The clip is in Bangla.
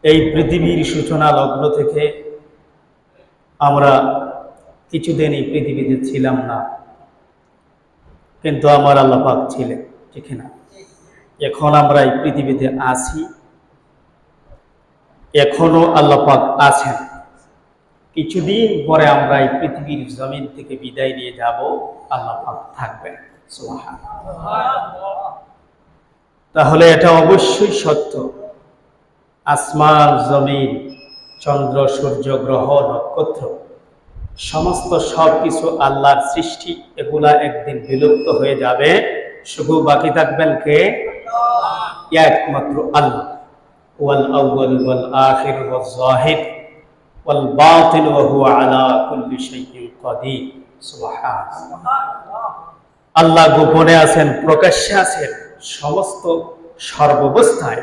এই পৃথিবীর সূচনা লগ্ন থেকে আমরা কিছুদিন এই পৃথিবীতে ছিলাম না, কিন্তু আমার আল্লাহ পাক ছিলেন, ঠিক না? এখন আমরা এই পৃথিবীতে আছি, এখনো আল্লাহ পাক আছেন। কিছুদিন পরে আমরা এই পৃথিবীর জমিন থেকে বিদায় নিয়ে যাব, আল্লাহ পাক থাকবেন। সুবহানাল্লাহ। তাহলে এটা অবশ্যই সত্য, আসমান জমিন, চন্দ্র সূর্য গ্রহ নক্ষত্র সমস্ত সবকিছু আল্লাহর সৃষ্টি, এগুলা একদিন বিলুপ্ত হয়ে যাবে। শুধু বাকি থাকবেন কে? একমাত্র আল্লাহ। ওয়াল আউয়াল ওয়াল আখির ওয়াল যাহির ওয়াল বাতিন ওয়া হুয়া আলা কুল্লি শাইইন কাদির। সুবহানাল্লাহ। আল্লাহ গোপনে আছেন, প্রকাশ্যে আছেন, সমস্ত সর্বাবস্থায়